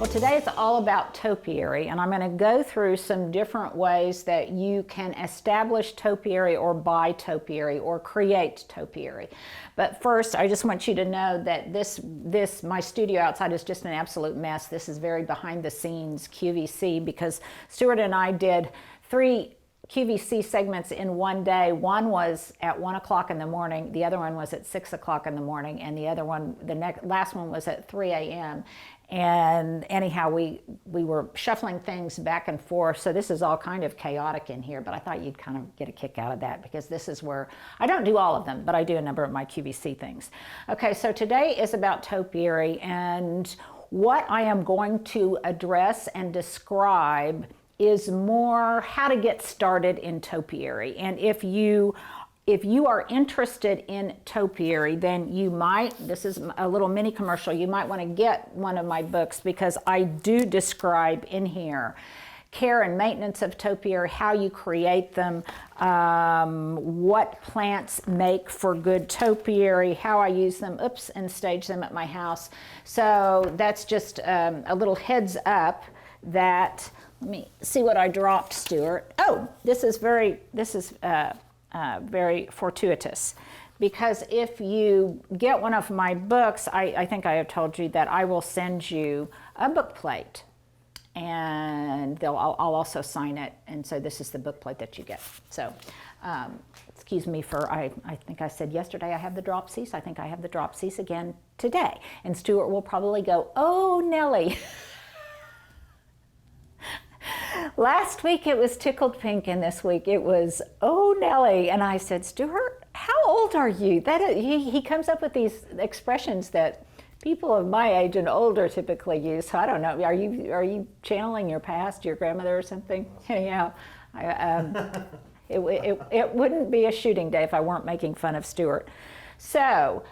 Well, today it's all about topiary, and I'm going to go through some different ways that you can establish topiary or buy topiary or create topiary. But first, I just want you to know that my studio outside is just an absolute mess. This is very behind the scenes QVC because Stuart and I did 3 QVC segments in one day. One was at 1 o'clock in the morning, the other one was at 6 o'clock in the morning, and the other one, last one was at 3 a.m. And anyhow, we were shuffling things back and forth, so this is all kind of chaotic in here, but I thought you'd kind of get a kick out of that because this is where, I don't do all of them, but I do a number of my QVC things. Okay, so today is about topiary, and what I am going to address and describe is more how to get started in topiary. And if you are interested in topiary, then you might, this is a little mini commercial, you might want to get one of my books because I do describe in here care and maintenance of topiary, how you create them, what plants make for good topiary, how I use them, and stage them at my house. So that's just a little heads up that, let me see what I dropped, Stuart. Oh, this is very fortuitous, because if you get one of my books, I think I have told you that I will send you a book plate, and I'll also sign it, and so this is the book plate that you get. So excuse me for, I think I said yesterday I have the dropsies. I think I have the dropsies again today, and Stuart will probably go, oh Nellie. Last week it was tickled pink, and this week it was, oh Nellie. And I said, Stuart, how old are you? He comes up with these expressions that people of my age and older typically use. So I don't know, are you channeling your past, your grandmother or something? Yeah, it wouldn't be a shooting day if I weren't making fun of Stuart. So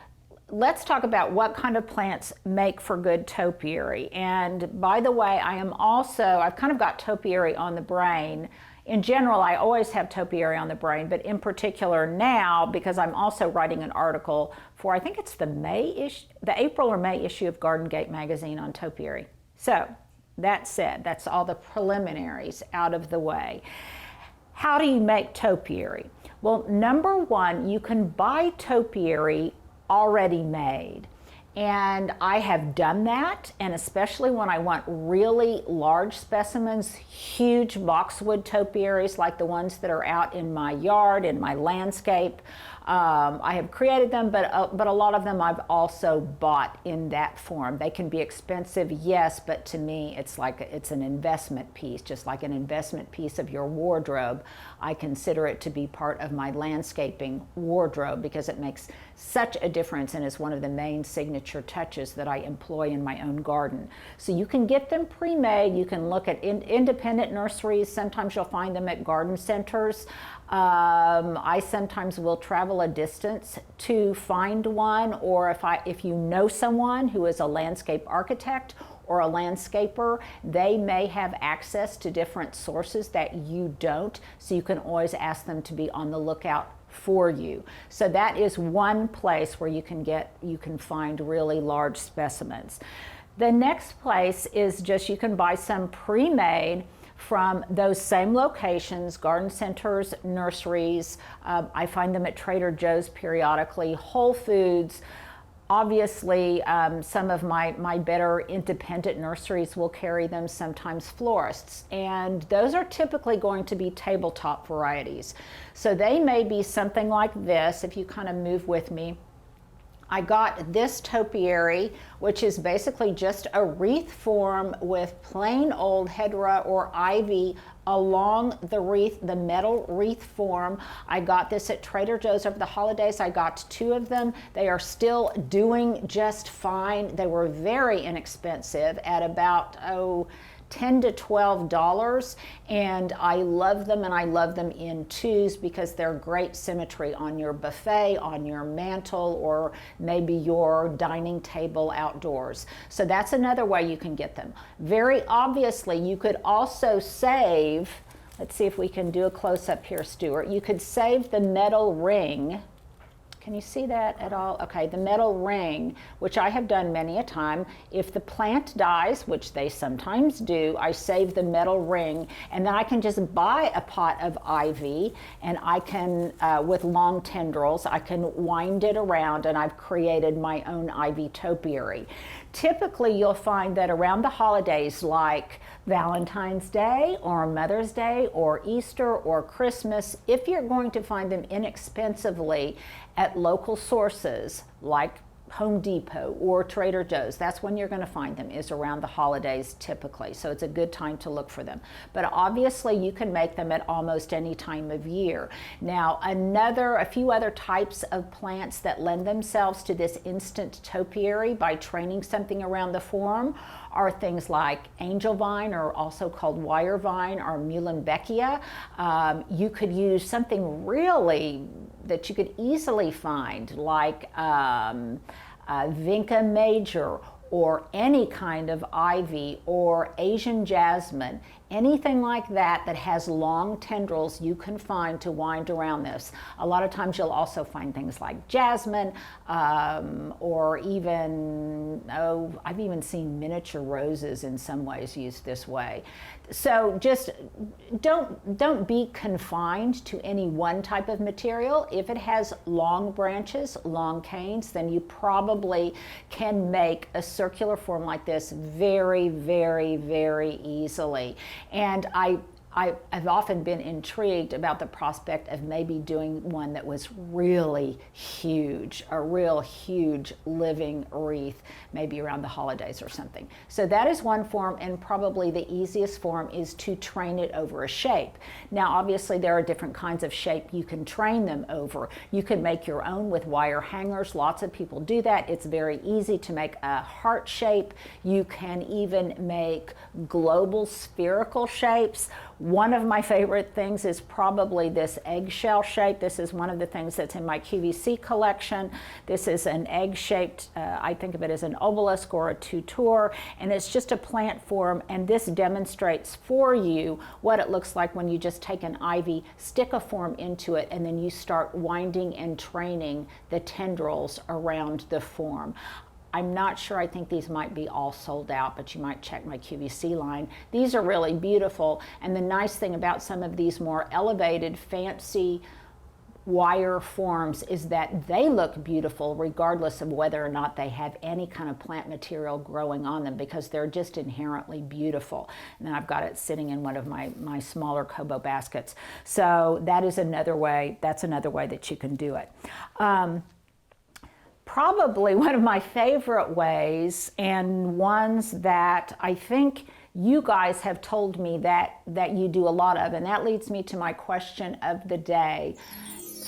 let's talk about what kind of plants make for good topiary. And by the way, I've kind of got topiary on the brain. In general, I always have topiary on the brain, but in particular now, because I'm also writing an article for, I think it's the April or May issue of Garden Gate magazine on topiary. So that said, that's all the preliminaries out of the way. How do you make topiary? Well, number one, you can buy topiary already made, and I have done that, and especially when I want really large specimens, huge boxwood topiaries like the ones that are out in my yard, in my landscape. I have created them, but a lot of them I've also bought in that form. They can be expensive, yes, but to me it's an investment piece, just like an investment piece of your wardrobe. I consider it to be part of my landscaping wardrobe because it makes such a difference and is one of the main signature touches that I employ in my own garden. So you can get them pre-made. You can look at independent nurseries. Sometimes you'll find them at garden centers. I sometimes will travel a distance to find one, or if you know someone who is a landscape architect or a landscaper, they may have access to different sources that you don't, so you can always ask them to be on the lookout for you. So that is one place where you can find really large specimens. The next place is just, you can buy some pre-made from those same locations, garden centers, nurseries. I find them at Trader Joe's periodically, Whole Foods. Obviously, some of my better independent nurseries will carry them, sometimes florists. And those are typically going to be tabletop varieties. So they may be something like this, if you kind of move with me. I got this topiary, which is basically just a wreath form with plain old hedera or ivy along the wreath, the metal wreath form. I got this at Trader Joe's over the holidays. I got 2 of them. They are still doing just fine. They were very inexpensive at about, $10 to $12, and I love them, and I love them in 2s because they're great symmetry on your buffet, on your mantle, or maybe your dining table outdoors. So that's another way you can get them. Very obviously, you could also save, let's see if we can do a close-up here, Stuart. You could save the metal ring Can you see that at all? Okay, the metal ring, which I have done many a time. If the plant dies, which they sometimes do, I save the metal ring, and then I can just buy a pot of ivy, and I can, with long tendrils, I can wind it around, and I've created my own ivy topiary. Typically, you'll find that around the holidays like Valentine's Day or Mother's Day or Easter or Christmas, if you're going to find them inexpensively at local sources like Home Depot or Trader Joe's, that's when you're going to find them, is around the holidays typically. So it's a good time to look for them. But obviously you can make them at almost any time of year. Now a few other types of plants that lend themselves to this instant topiary by training something around the form are things like angel vine, or also called wire vine, or muehlenbeckia. You could use something really that you could easily find, like Vinca major, or any kind of ivy, or Asian jasmine. Anything like that that has long tendrils you can find to wind around this. A lot of times you'll also find things like jasmine, or even, I've even seen miniature roses in some ways used this way. So just don't be confined to any one type of material. If it has long branches, long canes, then you probably can make a circular form like this very, very, very easily. And I've often been intrigued about the prospect of maybe doing one that was really huge, a real huge living wreath, maybe around the holidays or something. So that is one form, and probably the easiest form is to train it over a shape. Now obviously there are different kinds of shape you can train them over. You can make your own with wire hangers. Lots of people do that. It's very easy to make a heart shape. You can even make global spherical shapes. One of my favorite things is probably this eggshell shape. This is one of the things that's in my QVC collection. This is an egg-shaped, I think of it as an obelisk or a tutor, and it's just a plant form, and this demonstrates for you what it looks like when you just take an ivy, stick a form into it, and then you start winding and training the tendrils around the form. I'm not sure, I think these might be all sold out, but you might check my QVC line. These are really beautiful, and the nice thing about some of these more elevated, fancy wire forms is that they look beautiful regardless of whether or not they have any kind of plant material growing on them, because they're just inherently beautiful. And then I've got it sitting in one of my smaller Kobo baskets. So that is another way, that's another way that you can do it. Probably one of my favorite ways, and ones that I think you guys have told me that you do a lot of, and that leads me to my question of the day.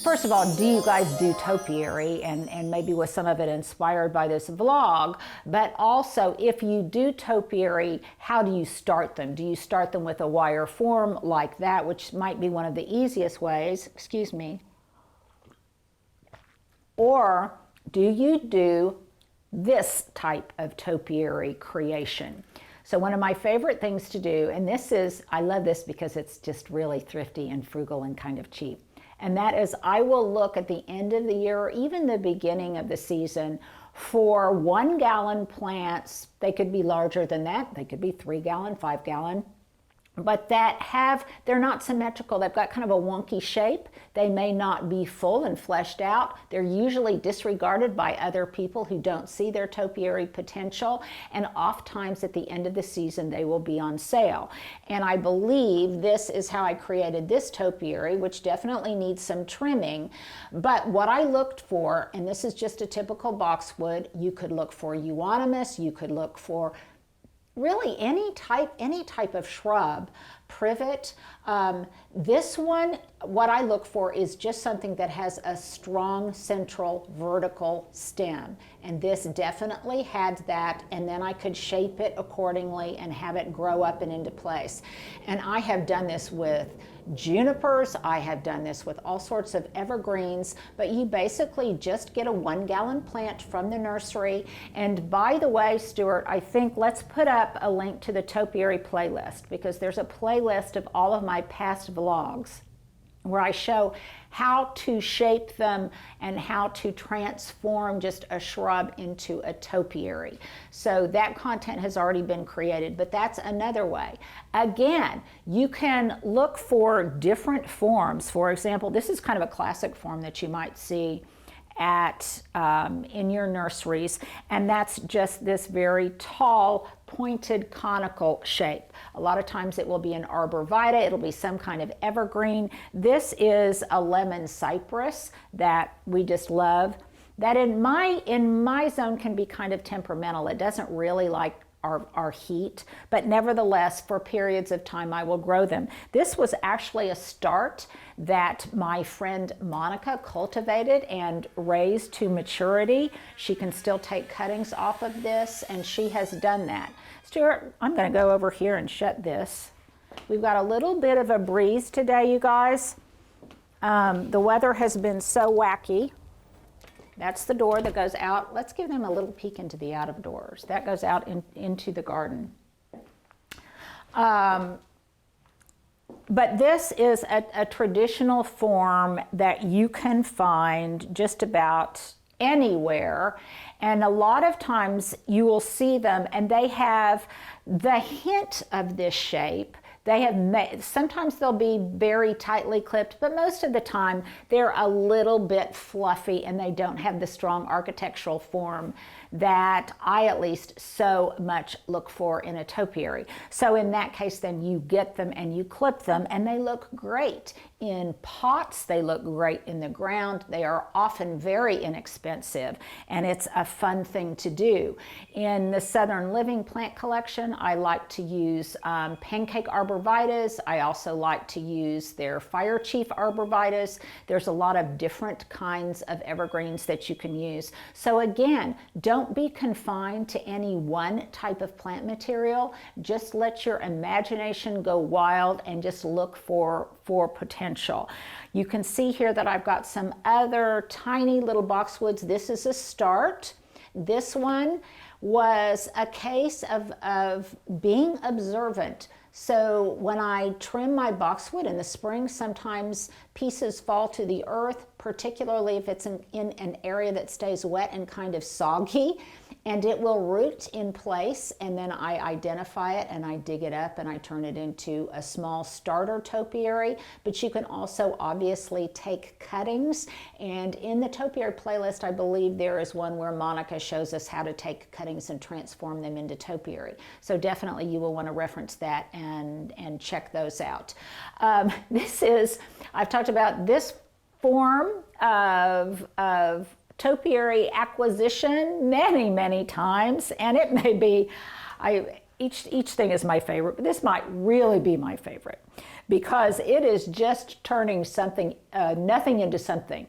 First of all, do you guys do topiary, and maybe was some of it inspired by this vlog? But also, if you do topiary, how do you start them? Do you start them with a wire form like that, which might be one of the easiest ways, excuse me, or do you do this type of topiary creation? So one of my favorite things to do, and this is, I love this because it's just really thrifty and frugal and kind of cheap, and that is I will look at the end of the year or even the beginning of the season for 1 gallon plants. They could be larger than that. They could be 3 gallon, 5 gallon. But they're not symmetrical. They've got kind of a wonky shape. They may not be full and fleshed out. They're usually disregarded by other people who don't see their topiary potential. And oftentimes at the end of the season, they will be on sale. And I believe this is how I created this topiary, which definitely needs some trimming. But what I looked for, and this is just a typical boxwood, you could look for euonymus, you could look for really any type of shrub, privet. This one, what I look for is just something that has a strong central vertical stem. And this definitely had that, and then I could shape it accordingly and have it grow up and into place. And I have done this with junipers, I have done this with all sorts of evergreens, but you basically just get a 1 gallon plant from the nursery. And by the way, Stuart, I think let's put up a link to the topiary playlist, because there's a playlist of all of my past vlogs where I show how to shape them and how to transform just a shrub into a topiary. So that content has already been created, but that's another way. Again, you can look for different forms. For example, this is kind of a classic form that you might see at in your nurseries, and that's just this very tall, pointed, conical shape. A lot of times it will be an arbor vitae, it'll be some kind of evergreen. This is a lemon cypress that we just love. That in my zone can be kind of temperamental. It doesn't really like our heat, but nevertheless, for periods of time, I will grow them. This was actually a start that my friend Monica cultivated and raised to maturity. She can still take cuttings off of this, and she has done that. Stuart, I'm going to go over here and shut this. We've got a little bit of a breeze today, you guys. The weather has been so wacky. That's the door that goes out. Let's give them a little peek into the out of doors. That goes out into the garden. But this is a traditional form that you can find just about anywhere. And a lot of times you will see them and they have the hint of this shape. They have sometimes they'll be very tightly clipped, but most of the time they're a little bit fluffy and they don't have the strong architectural form that I at least so much look for in a topiary. So in that case, then you get them and you clip them and they look great in pots. They look great in the ground. They are often very inexpensive and it's a fun thing to do. In the Southern Living plant collection, I like to use pancake arborvitaes. I also like to use their fire chief arborvitaes. There's a lot of different kinds of evergreens that you can use. So again, don't be confined to any one type of plant material. Just let your imagination go wild and just look for potential. You can see here that I've got some other tiny little boxwoods. This is a start. This one was a case of being observant. So when I trim my boxwood in the spring, sometimes pieces fall to the earth, particularly if it's in an area that stays wet and kind of soggy, and it will root in place, and then I identify it and I dig it up and I turn it into a small starter topiary. But you can also obviously take cuttings, and in the topiary playlist, I believe there is one where Monica shows us how to take cuttings and transform them into topiary. So definitely you will want to reference that and check those out. I've talked about this form of topiary acquisition many times, and it may be, each thing is my favorite, but this might really be my favorite because it is just turning something, nothing into something.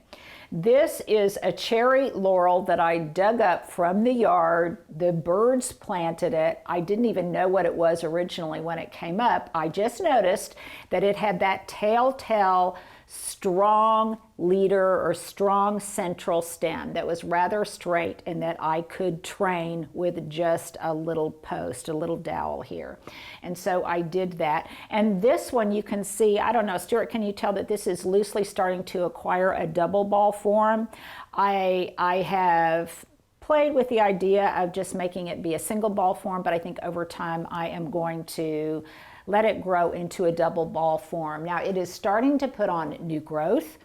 This is a cherry laurel that I dug up from the yard. The birds planted it. I didn't even know what it was originally when it came up. I just noticed that it had that telltale strong leader or strong central stem that was rather straight and that I could train with just a little post, a little dowel here. And so I did that. And this one you can see, I don't know, Stuart, can you tell that this is loosely starting to acquire a double ball form? I have played with the idea of just making it be a single ball form, but I think over time I am going to let it grow into a double ball form. Now it is starting to put on new growth,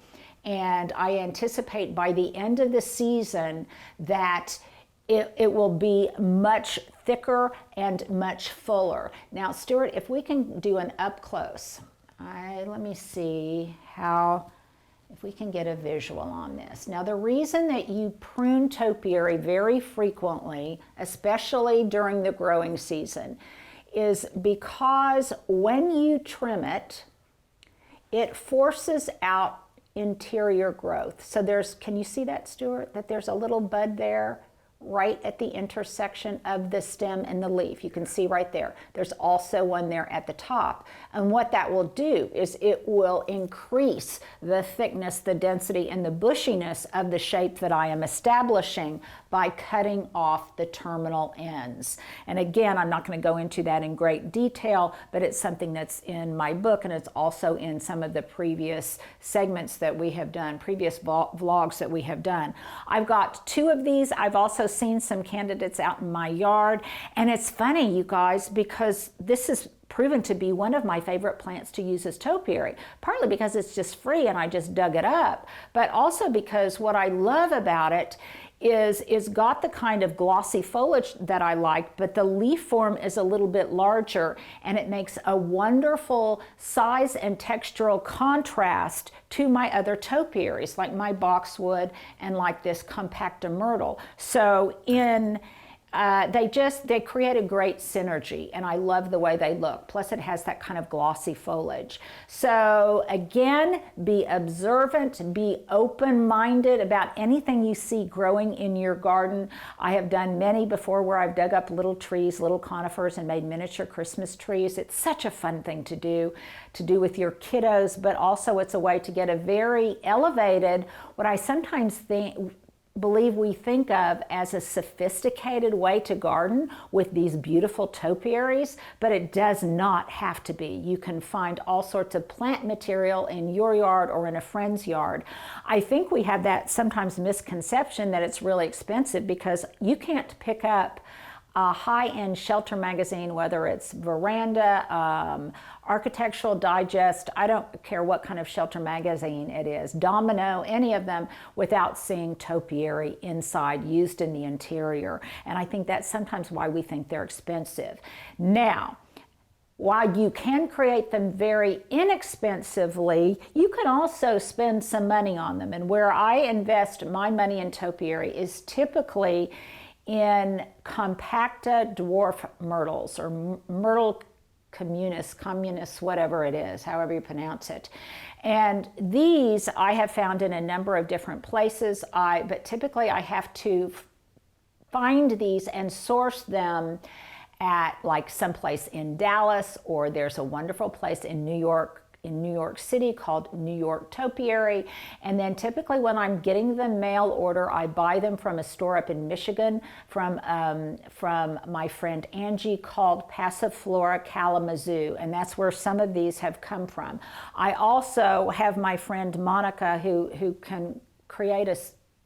and I anticipate by the end of the season that it will be much thicker and much fuller. Now Stuart, if we can do an up close, let me see if we can get a visual on this. Now the reason that you prune topiary very frequently, especially during the growing season, is because when you trim it, it forces out interior growth. So can you see that, Stuart, that there's a little bud there? right at the intersection of the stem and the leaf. You can see right there. There's also one there at the top. And what that will do is it will increase the thickness, the density, and the bushiness of the shape that I am establishing by cutting off the terminal ends. And again, I'm not going to go into that in great detail, but it's something that's in my book, and it's also in some of the previous segments that we have done, previous vlogs that we have done. I've got 2 of these. I've also seen some candidates out in my yard, and it's funny, you guys, because this is proven to be one of my favorite plants to use as topiary, partly because it's just free and I just dug it up, but also because what I love about it is it's got the kind of glossy foliage that I like, but the leaf form is a little bit larger, and it makes a wonderful size and textural contrast to my other topiaries, like my boxwood and like this compacta myrtle. So they create a great synergy, and I love the way they look. Plus it has that kind of glossy foliage. So again, be observant, be open-minded about anything you see growing in your garden. I have done many before where I've dug up little trees, little conifers, and made miniature Christmas trees. It's such a fun thing to do with your kiddos, but also it's a way to get a very elevated, what I sometimes believe we think of as a sophisticated way to garden with these beautiful topiaries, but it does not have to be. You can find all sorts of plant material in your yard or in a friend's yard. I think we have that sometimes misconception that it's really expensive, because you can't pick up a high-end shelter magazine, whether it's Veranda, Architectural Digest, I don't care what kind of shelter magazine it is, Domino, any of them, without seeing topiary inside, used in the interior. And I think that's sometimes why we think they're expensive. Now, while you can create them very inexpensively, you can also spend some money on them. And where I invest my money in topiary is typically in compacta dwarf myrtles, or myrtle communis, whatever it is, however you pronounce it. And these I have found in a number of different places, but typically I have to find these and source them at like someplace in Dallas, or there's a wonderful place in New York City called New York Topiary. And then typically when I'm getting the mail order, I buy them from a store up in Michigan from my friend Angie called Passiflora Kalamazoo, and that's where some of these have come from. I also have my friend Monica who can create a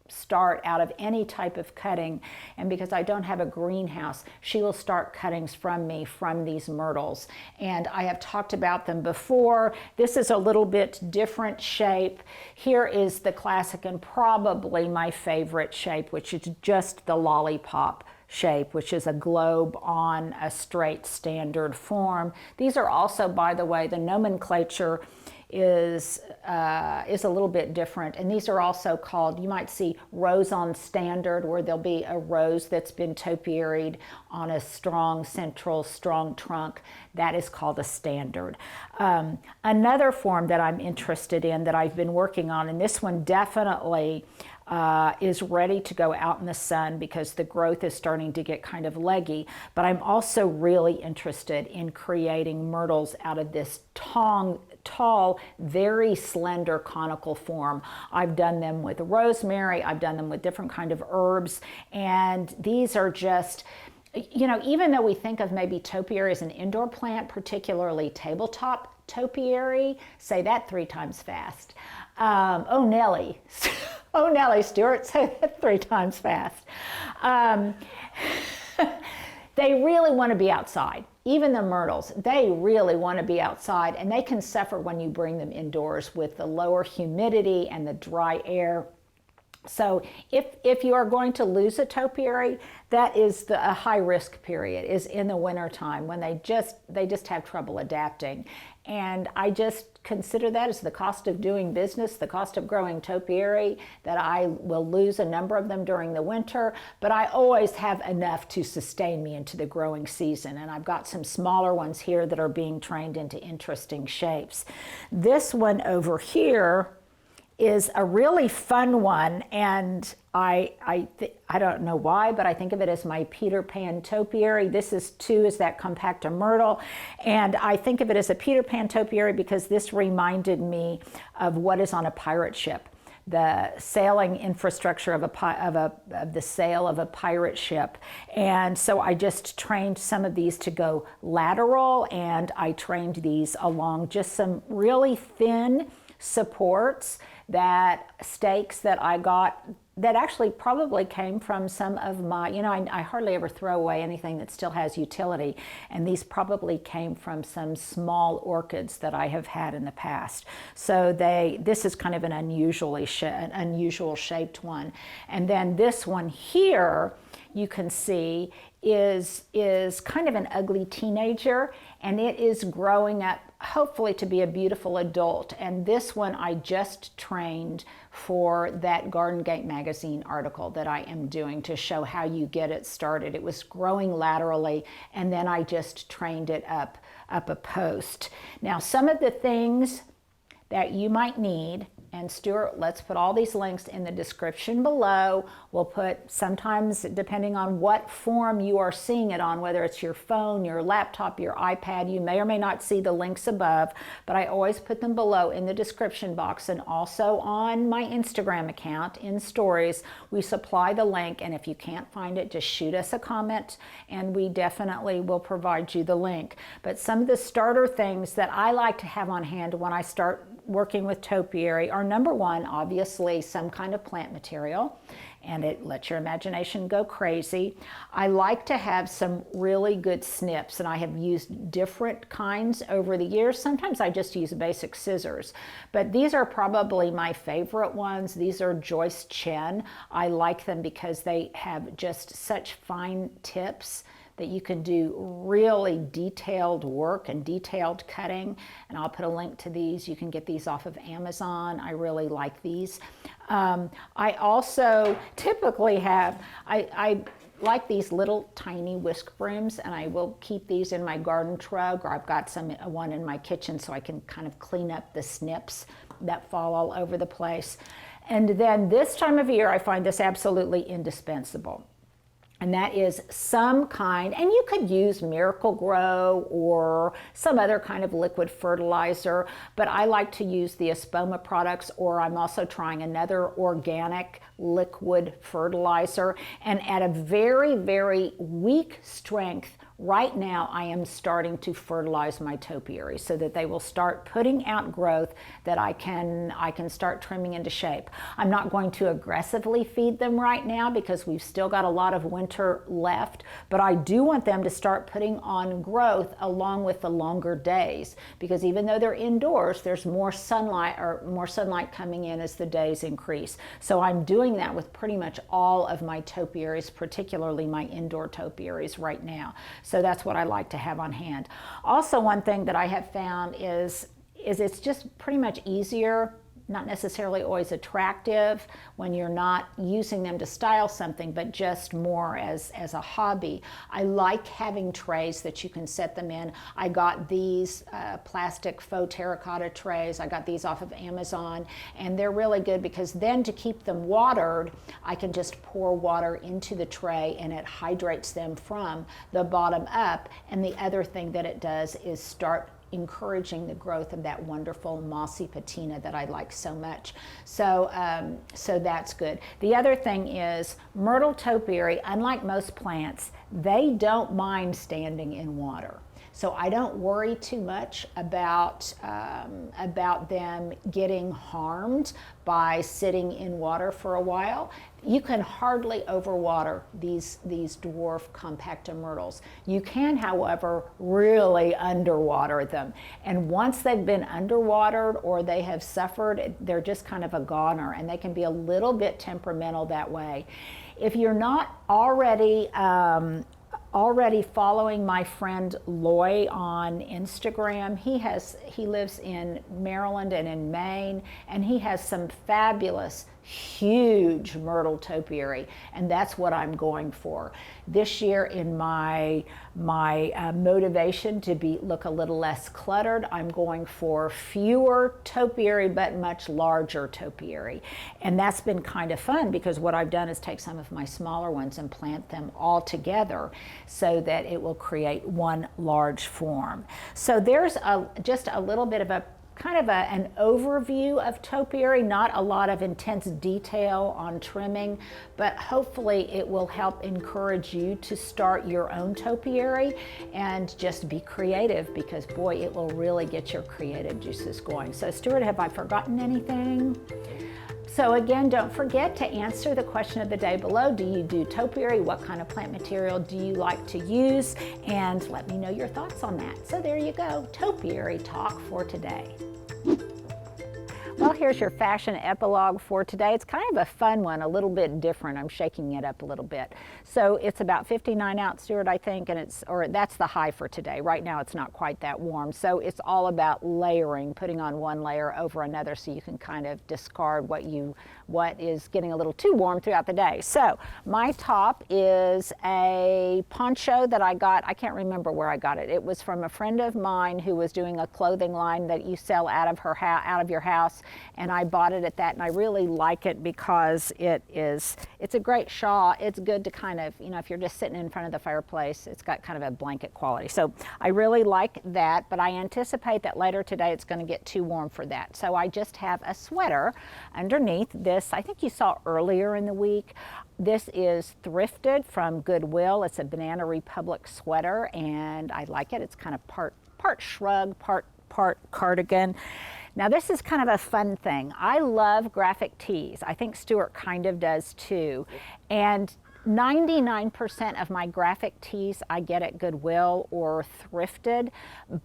start out of any type of cutting, and because I don't have a greenhouse, she will start cuttings from me from these myrtles, and I have talked about them before. This is a little bit different shape. Here is the classic and probably my favorite shape, which is just the lollipop shape, which is a globe on a straight standard form. These are also, by the way, the nomenclature is a little bit different, and these are also called, you might see rose on standard, where there'll be a rose that's been topiaried on a strong trunk. That is called a standard. Another form that I'm interested in that I've been working on, and this one definitely is ready to go out in the sun because the growth is starting to get kind of leggy, but I'm also really interested in creating myrtles out of this tall, very slender conical form. I've done them with rosemary, I've done them with different kind of herbs, and these are just, you know, even though we think of maybe topiary as an indoor plant, particularly tabletop topiary, say that 3 times fast. Oh, Nellie. Oh, Nellie Stewart, say that 3 times fast. They really want to be outside. Even the myrtles, they really want to be outside, and they can suffer when you bring them indoors with the lower humidity and the dry air. So if you are going to lose a topiary, that is a high risk period, is in the winter time when they just have trouble adapting. And I just consider that as the cost of doing business, the cost of growing topiary, that I will lose a number of them during the winter, but I always have enough to sustain me into the growing season. And I've got some smaller ones here that are being trained into interesting shapes. This one over here is a really fun one, and I don't know why, but I think of it as my Peter Pan topiary. This is that compacta myrtle, and I think of it as a Peter Pan topiary because this reminded me of what is on a pirate ship, the sailing infrastructure of the sail of a pirate ship. And so I just trained some of these to go lateral, and I trained these along just some really thin supports, that stakes that I got that actually probably came from some of my, I hardly ever throw away anything that still has utility, and these probably came from some small orchids that I have had in the past. So this is kind of an unusual shaped one. And then this one here, you can see, is kind of an ugly teenager, and it is growing up hopefully to be a beautiful adult. And this one I just trained for that Garden Gate magazine article that I am doing to show how you get it started. It was growing laterally, and then I just trained it up a post. Now, some of the things that you might need, and Stuart, let's put all these links in the description below. We'll put, sometimes depending on what form you are seeing it on, whether it's your phone, your laptop, your iPad, you may or may not see the links above, but I always put them below in the description box, and also on my Instagram account in stories, we supply the link, and if you can't find it, just shoot us a comment and we definitely will provide you the link. But some of the starter things that I like to have on hand when I start working with topiary are, number one, obviously some kind of plant material, and it lets your imagination go crazy. I like to have some really good snips, and I have used different kinds over the years. Sometimes I just use basic scissors, but these are probably my favorite ones. These are Joyce Chen. I like them because they have just such fine tips that you can do really detailed work and detailed cutting. And I'll put a link to these. You can get these off of Amazon. I really like these. I also typically have, I like these little tiny whisk brooms, and I will keep these in my garden truck, or I've got one in my kitchen so I can kind of clean up the snips that fall all over the place. And then this time of year, I find this absolutely indispensable. And that is some kind, and you could use Miracle Grow or some other kind of liquid fertilizer, but I like to use the Espoma products, or I'm also trying another organic liquid fertilizer. And at a very, very weak strength, right now I am starting to fertilize my topiary so that they will start putting out growth that I can start trimming into shape. I'm not going to aggressively feed them right now because we've still got a lot of winter left, but I do want them to start putting on growth along with the longer days, because even though they're indoors, there's more sunlight coming in as the days increase. So I'm doing that with pretty much all of my topiaries, particularly my indoor topiaries right now. So that's what I like to have on hand. Also, one thing that I have found is it's just pretty much easier, not necessarily always attractive when you're not using them to style something, but just more as a hobby. I like having trays that you can set them in. I got these plastic faux terracotta trays. I got these off of Amazon, and they're really good because then to keep them watered, I can just pour water into the tray and it hydrates them from the bottom up. And the other thing that it does is start encouraging the growth of that wonderful mossy patina that I like so much. So that's good. The other thing is myrtle topiary, unlike most plants, they don't mind standing in water. So I don't worry too much about them getting harmed by sitting in water for a while. You can hardly overwater these dwarf compacta myrtles. You can, however, really underwater them. And once they've been underwatered or they have suffered, they're just kind of a goner, and they can be a little bit temperamental that way. If you're not already already following my friend Loy on Instagram. He lives in Maryland and in Maine, and he has some fabulous huge myrtle topiary, and that's what I'm going for this year. In my motivation to look a little less cluttered, I'm going for fewer topiary but much larger topiary, and that's been kind of fun because what I've done is take some of my smaller ones and plant them all together so that it will create one large form. So there's just a little bit of a kind of an overview of topiary, not a lot of intense detail on trimming, but hopefully it will help encourage you to start your own topiary and just be creative, because boy, it will really get your creative juices going. So Stuart, have I forgotten anything? So again, don't forget to answer the question of the day below. Do you do topiary? What kind of plant material do you like to use? And let me know your thoughts on that. So there you go, topiary talk for today. Well, here's your fashion epilogue for today. It's kind of a fun one, a little bit different. I'm shaking it up a little bit. So it's about 59 out, Stuart, I think, and that's the high for today. Right now it's not quite that warm. So it's all about layering, putting on one layer over another so you can kind of discard what is getting a little too warm throughout the day. So my top is a poncho that I got. I can't remember where I got it. It was from a friend of mine who was doing a clothing line that you sell out of your house. And I bought it at that, and I really like it because it's a great shawl. It's good to kind of, if you're just sitting in front of the fireplace, it's got kind of a blanket quality. So I really like that, but I anticipate that later today it's going to get too warm for that. So I just have a sweater underneath this. I think you saw earlier in the week. This is thrifted from Goodwill. It's a Banana Republic sweater, and I like it. It's kind of part shrug, part cardigan. Now this is kind of a fun thing. I love graphic tees. I think Stuart kind of does too. And 99% of my graphic tees I get at Goodwill or thrifted,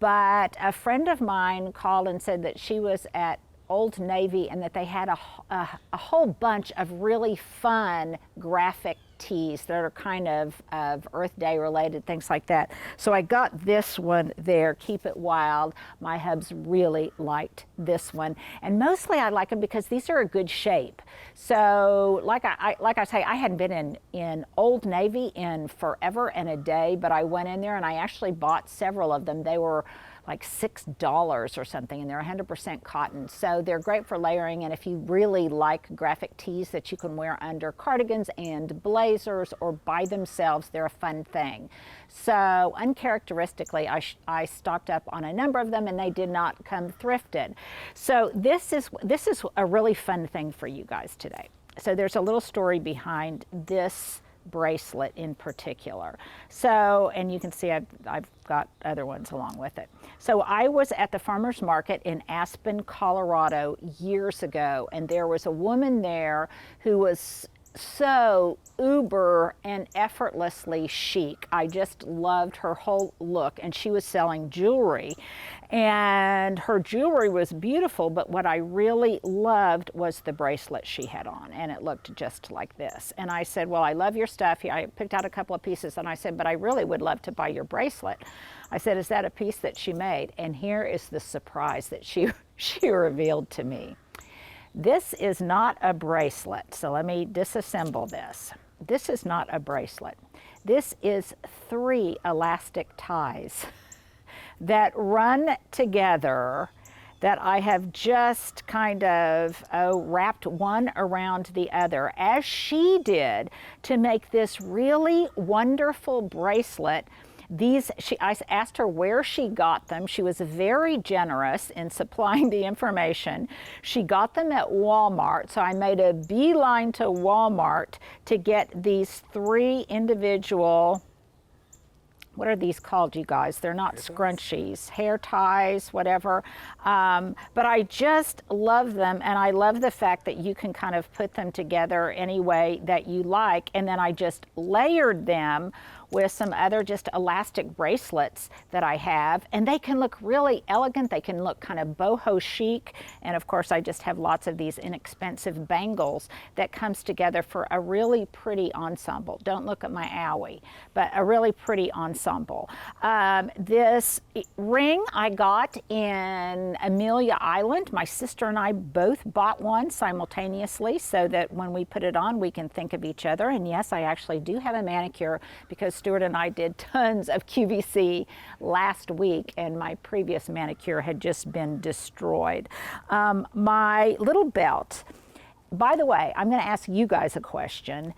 but a friend of mine called and said that she was at Old Navy and that they had a whole bunch of really fun graphic tees that are kind of Earth Day related, things like that. So I got this one there, Keep It Wild. My hubs really liked this one, and mostly I like them because these are a good shape. So like I say, I hadn't been in Old Navy in forever and a day, but I went in there and I actually bought several of them. They were like $6 or something, and they're 100% cotton. So they're great for layering, and if you really like graphic tees that you can wear under cardigans and blazers or by themselves, they're a fun thing. So uncharacteristically, I stocked up on a number of them, and they did not come thrifted. So this is a really fun thing for you guys today. So there's a little story behind this bracelet in particular. So, and you can see I've got other ones along with it. So I was at the farmer's market in Aspen, Colorado years ago, and there was a woman there who was so uber and effortlessly chic. I just loved her whole look, and she was selling jewelry, and her jewelry was beautiful, but what I really loved was the bracelet she had on, and it looked just like this. And I said, well, I love your stuff. I picked out a couple of pieces, and I said, but I really would love to buy your bracelet. I said, is that a piece that she made? And here is the surprise that she revealed to me. This is not a bracelet, so let me disassemble this. This is not a bracelet. This is 3 elastic ties that run together that I have just kind of wrapped one around the other, as she did, to make this really wonderful bracelet. I asked her where she got them. She was very generous in supplying the information. She got them at Walmart, so I made a beeline to Walmart to get these 3 individual, what are these called, you guys? They're not scrunchies, hair ties, whatever. But I just love them, and I love the fact that you can kind of put them together any way that you like. And then I just layered them with some other just elastic bracelets that I have, and they can look really elegant. They can look kind of boho chic, and of course I just have lots of these inexpensive bangles that comes together for a really pretty ensemble. Don't look at my owie, but a really pretty ensemble. This ring I got in Amelia Island. My sister and I both bought one simultaneously so that when we put it on we can think of each other. And yes, I actually do have a manicure because Stuart and I did tons of QVC last week and my previous manicure had just been destroyed. My little belt, by the way, I'm going to ask you guys a question.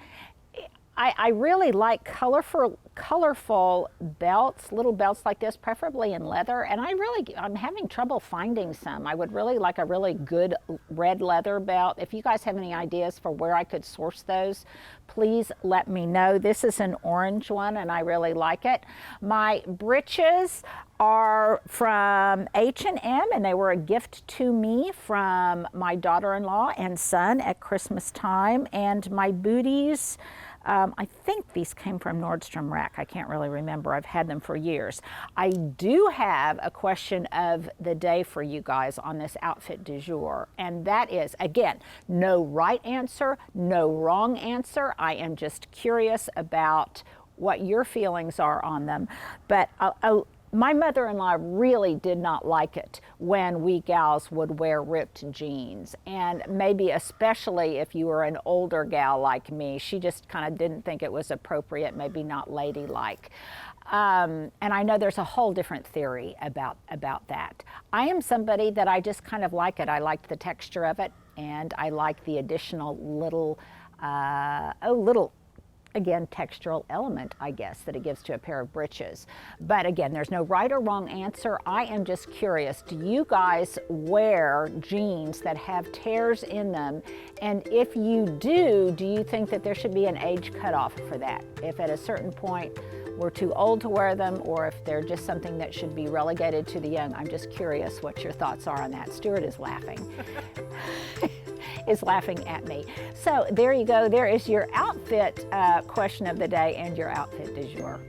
I really like colorful belts, little belts like this, preferably in leather, and I'm having trouble finding some. I would really like a really good red leather belt. If you guys have any ideas for where I could source those, please let me know. This is an orange one and I really like it. My breeches are from H&M and they were a gift to me from my daughter-in-law and son at Christmas time. And my booties, I think these came from Nordstrom Rack. I can't really remember. I've had them for years. I do have a question of the day for you guys on this outfit du jour, and that is, again, no right answer, no wrong answer. I am just curious about what your feelings are on them. But my mother-in-law really did not like it when we gals would wear ripped jeans, and maybe especially if you were an older gal like me, she just kind of didn't think it was appropriate, maybe not ladylike. And I know there's a whole different theory about that. I am somebody that I just kind of like it. I like the texture of it, and I like the additional little, again, textural element, I guess, that it gives to a pair of breeches. But again, there's no right or wrong answer. I am just curious, do you guys wear jeans that have tears in them? And if you do you think that there should be an age cutoff for that? If at a certain point we're too old to wear them, or if they're just something that should be relegated to the young? I'm just curious what your thoughts are on that. Stuart is laughing. Is laughing at me. So there you go. There is your outfit question of the day and your outfit du jour.